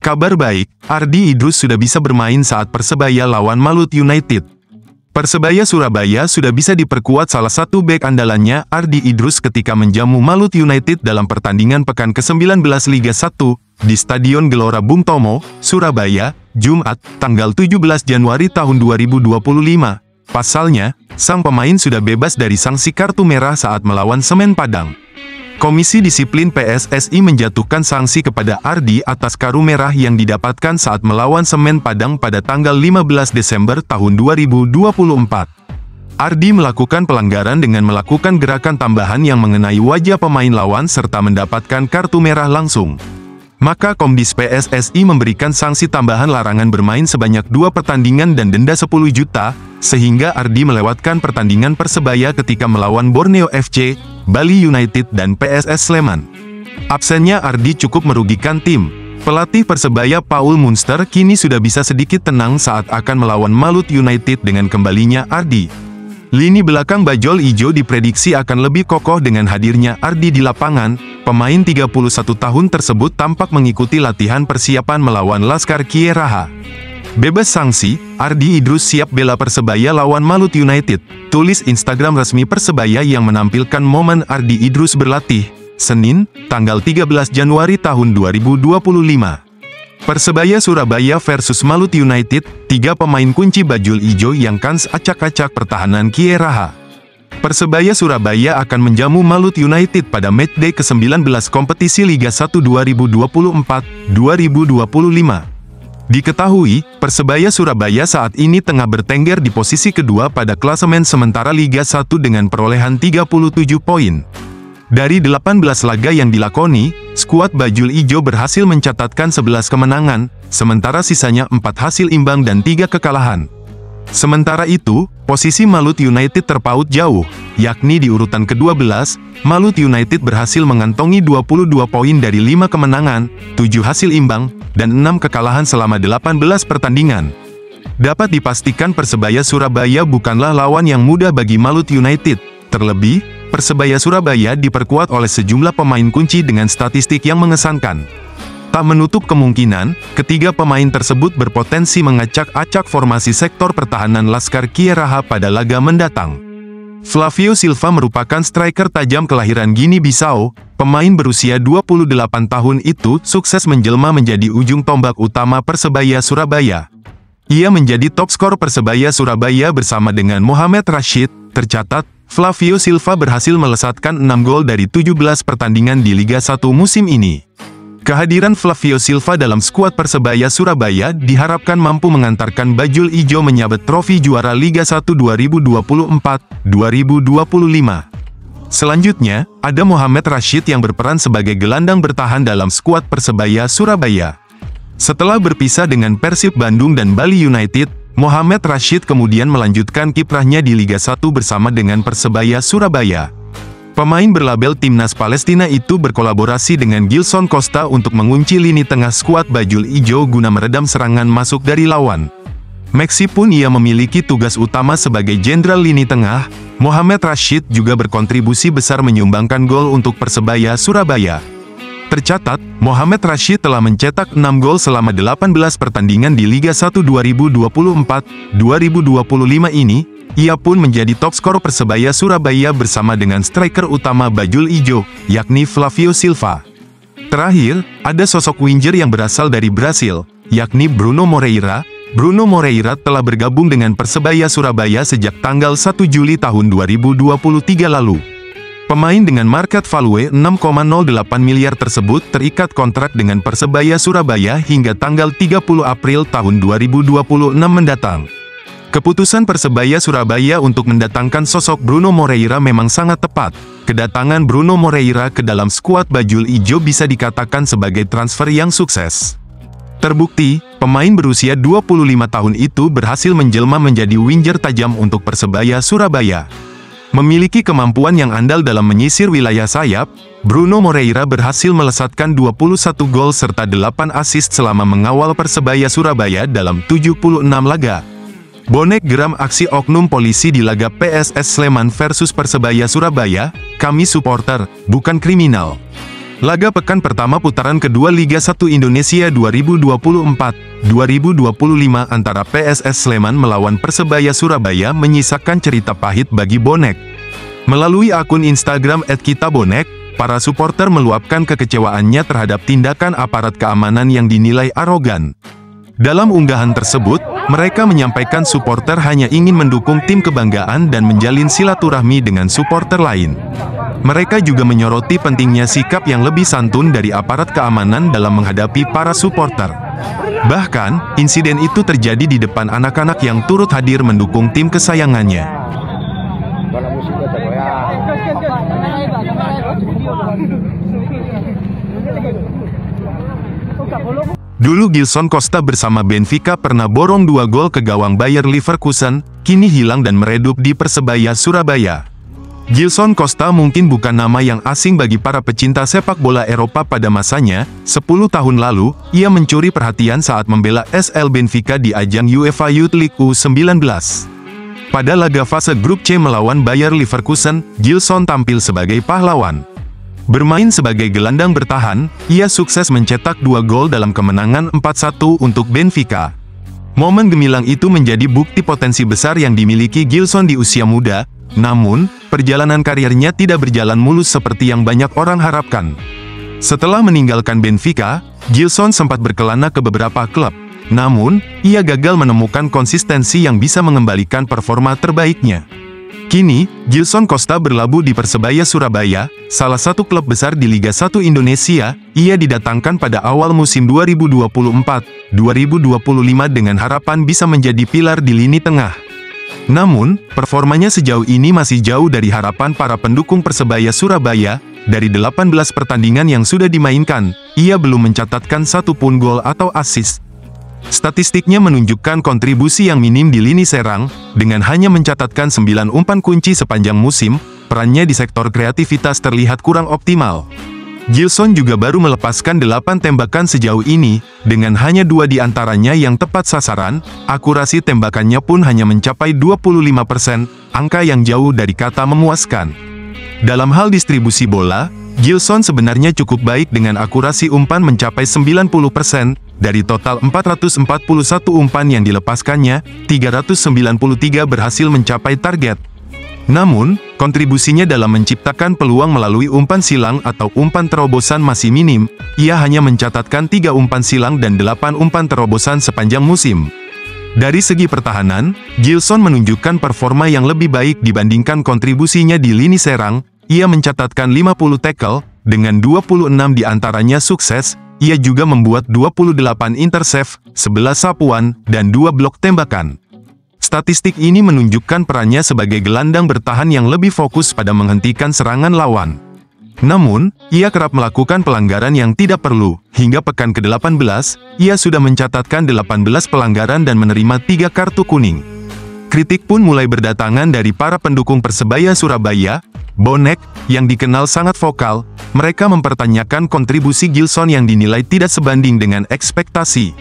Kabar baik, Ardi Idrus sudah bisa bermain saat Persebaya lawan Maluku United. Persebaya Surabaya sudah bisa diperkuat salah satu bek andalannya, Ardi Idrus, ketika menjamu Maluku United dalam pertandingan pekan ke-19 Liga 1, di Stadion Gelora Bung Tomo, Surabaya, Jumat, tanggal 17 Januari tahun 2025. Pasalnya, sang pemain sudah bebas dari sanksi kartu merah saat melawan Semen Padang. Komisi Disiplin PSSI menjatuhkan sanksi kepada Ardi atas kartu merah yang didapatkan saat melawan Semen Padang pada tanggal 15 Desember tahun 2024. Ardi melakukan pelanggaran dengan melakukan gerakan tambahan yang mengenai wajah pemain lawan serta mendapatkan kartu merah langsung. Maka Komdis PSSI memberikan sanksi tambahan larangan bermain sebanyak 2 pertandingan dan denda 10 juta, sehingga Ardi melewatkan pertandingan Persebaya ketika melawan Borneo FC, Bali United dan PSS Sleman. Absennya Ardi cukup merugikan tim. Pelatih Persebaya Paul Munster kini sudah bisa sedikit tenang saat akan melawan Maluku United dengan kembalinya Ardi. Lini belakang Bajul Ijo diprediksi akan lebih kokoh dengan hadirnya Ardi di lapangan. Pemain 31 tahun tersebut tampak mengikuti latihan persiapan melawan Laskar Kieraha. Bebas sanksi, Ardi Idrus siap bela Persebaya lawan Maluku United, tulis Instagram resmi Persebaya yang menampilkan momen Ardi Idrus berlatih, Senin, tanggal 13 Januari tahun 2025. Persebaya Surabaya versus Maluku United, 3 pemain kunci Bajul Ijo yang kans acak-acak pertahanan Kieraha. Persebaya Surabaya akan menjamu Maluku United pada matchday ke-19 kompetisi Liga 1 2024-2025. Diketahui, Persebaya Surabaya saat ini tengah bertengger di posisi kedua pada klasemen sementara Liga 1 dengan perolehan 37 poin. Dari 18 laga yang dilakoni, skuad Bajul Ijo berhasil mencatatkan 11 kemenangan, sementara sisanya 4 hasil imbang dan 3 kekalahan. Sementara itu, posisi Maluku United terpaut jauh, yakni di urutan ke-12, Maluku United berhasil mengantongi 22 poin dari 5 kemenangan, 7 hasil imbang, dan 6 kekalahan selama 18 pertandingan. Dapat dipastikan Persebaya Surabaya bukanlah lawan yang mudah bagi Maluku United, terlebih, Persebaya Surabaya diperkuat oleh sejumlah pemain kunci dengan statistik yang mengesankan. Tak menutup kemungkinan, ketiga pemain tersebut berpotensi mengacak-acak formasi sektor pertahanan Laskar Kieraha pada laga mendatang. Flavio Silva merupakan striker tajam kelahiran Guinea-Bissau. Pemain berusia 28 tahun itu sukses menjelma menjadi ujung tombak utama Persebaya Surabaya. Ia menjadi top skor Persebaya Surabaya bersama dengan Mohamed Rashid. Tercatat, Flavio Silva berhasil melesatkan 6 gol dari 17 pertandingan di Liga 1 musim ini. Kehadiran Flavio Silva dalam skuad Persebaya Surabaya diharapkan mampu mengantarkan Bajul Ijo menyabet trofi juara Liga 1 2024-2025. Selanjutnya, ada Mohamed Rashid yang berperan sebagai gelandang bertahan dalam skuad Persebaya Surabaya. Setelah berpisah dengan Persib Bandung dan Bali United, Mohamed Rashid kemudian melanjutkan kiprahnya di Liga 1 bersama dengan Persebaya Surabaya. Pemain berlabel Timnas Palestina itu berkolaborasi dengan Gilson Costa untuk mengunci lini tengah skuad Bajul Ijo guna meredam serangan masuk dari lawan. Meskipun ia memiliki tugas utama sebagai jenderal lini tengah, Mohamed Rashid juga berkontribusi besar menyumbangkan gol untuk Persebaya Surabaya. Tercatat, Mohamed Rashid telah mencetak 6 gol selama 18 pertandingan di Liga 1 2024-2025 ini. Ia pun menjadi top skor Persebaya Surabaya bersama dengan striker utama Bajul Ijo, yakni Flavio Silva. Terakhir, ada sosok winger yang berasal dari Brasil, yakni Bruno Moreira. Bruno Moreira telah bergabung dengan Persebaya Surabaya sejak tanggal 1 Juli tahun 2023 lalu. Pemain dengan market value 6,08 miliar tersebut terikat kontrak dengan Persebaya Surabaya hingga tanggal 30 April tahun 2026 mendatang. Keputusan Persebaya Surabaya untuk mendatangkan sosok Bruno Moreira memang sangat tepat. Kedatangan Bruno Moreira ke dalam skuad Bajul Ijo bisa dikatakan sebagai transfer yang sukses. Terbukti, pemain berusia 25 tahun itu berhasil menjelma menjadi winger tajam untuk Persebaya Surabaya. Memiliki kemampuan yang andal dalam menyisir wilayah sayap, Bruno Moreira berhasil melesatkan 21 gol serta 8 assist selama mengawal Persebaya Surabaya dalam 76 laga. Bonek geram aksi oknum polisi di laga PSS Sleman versus Persebaya Surabaya, kami supporter, bukan kriminal. Laga pekan pertama putaran kedua Liga 1 Indonesia 2024-2025 antara PSS Sleman melawan Persebaya Surabaya menyisakan cerita pahit bagi bonek. Melalui akun Instagram @kitabonek, para supporter meluapkan kekecewaannya terhadap tindakan aparat keamanan yang dinilai arogan. Dalam unggahan tersebut, mereka menyampaikan supporter hanya ingin mendukung tim kebanggaan dan menjalin silaturahmi dengan supporter lain. Mereka juga menyoroti pentingnya sikap yang lebih santun dari aparat keamanan dalam menghadapi para supporter. Bahkan, insiden itu terjadi di depan anak-anak yang turut hadir mendukung tim kesayangannya. Dulu Gilson Costa bersama Benfica pernah borong 2 gol ke gawang Bayer Leverkusen, kini hilang dan meredup di Persebaya Surabaya. Gilson Costa mungkin bukan nama yang asing bagi para pecinta sepak bola Eropa pada masanya. 10 tahun lalu, ia mencuri perhatian saat membela SL Benfica di ajang UEFA Youth League U19. Pada laga fase grup C melawan Bayer Leverkusen, Gilson tampil sebagai pahlawan. Bermain sebagai gelandang bertahan, ia sukses mencetak 2 gol dalam kemenangan 4-1 untuk Benfica. Momen gemilang itu menjadi bukti potensi besar yang dimiliki Gilson di usia muda. Namun, perjalanan karirnya tidak berjalan mulus seperti yang banyak orang harapkan. Setelah meninggalkan Benfica, Gilson sempat berkelana ke beberapa klub. Namun, ia gagal menemukan konsistensi yang bisa mengembalikan performa terbaiknya. Kini, Gilson Costa berlabuh di Persebaya Surabaya, salah satu klub besar di Liga 1 Indonesia. Ia didatangkan pada awal musim 2024-2025 dengan harapan bisa menjadi pilar di lini tengah. Namun, performanya sejauh ini masih jauh dari harapan para pendukung Persebaya Surabaya. Dari 18 pertandingan yang sudah dimainkan, ia belum mencatatkan satupun gol atau assist. Statistiknya menunjukkan kontribusi yang minim di lini serang, dengan hanya mencatatkan 9 umpan kunci sepanjang musim. Perannya di sektor kreativitas terlihat kurang optimal. Gilson juga baru melepaskan 8 tembakan sejauh ini, dengan hanya 2 di antaranya yang tepat sasaran. Akurasi tembakannya pun hanya mencapai 25%, angka yang jauh dari kata memuaskan. Dalam hal distribusi bola, Gilson sebenarnya cukup baik dengan akurasi umpan mencapai 90%, dari total 441 umpan yang dilepaskannya, 393 berhasil mencapai target. Namun, kontribusinya dalam menciptakan peluang melalui umpan silang atau umpan terobosan masih minim. Ia hanya mencatatkan 3 umpan silang dan 8 umpan terobosan sepanjang musim. Dari segi pertahanan, Gilson menunjukkan performa yang lebih baik dibandingkan kontribusinya di lini serang. Ia mencatatkan 50 tackle, dengan 26 diantaranya sukses. Ia juga membuat 28 intercept, 11 sapuan, dan 2 blok tembakan. Statistik ini menunjukkan perannya sebagai gelandang bertahan yang lebih fokus pada menghentikan serangan lawan. Namun, ia kerap melakukan pelanggaran yang tidak perlu. Hingga pekan ke-18, ia sudah mencatatkan 18 pelanggaran dan menerima 3 kartu kuning. Kritik pun mulai berdatangan dari para pendukung Persebaya Surabaya. Bonek, yang dikenal sangat vokal, mereka mempertanyakan kontribusi Gilson yang dinilai tidak sebanding dengan ekspektasi.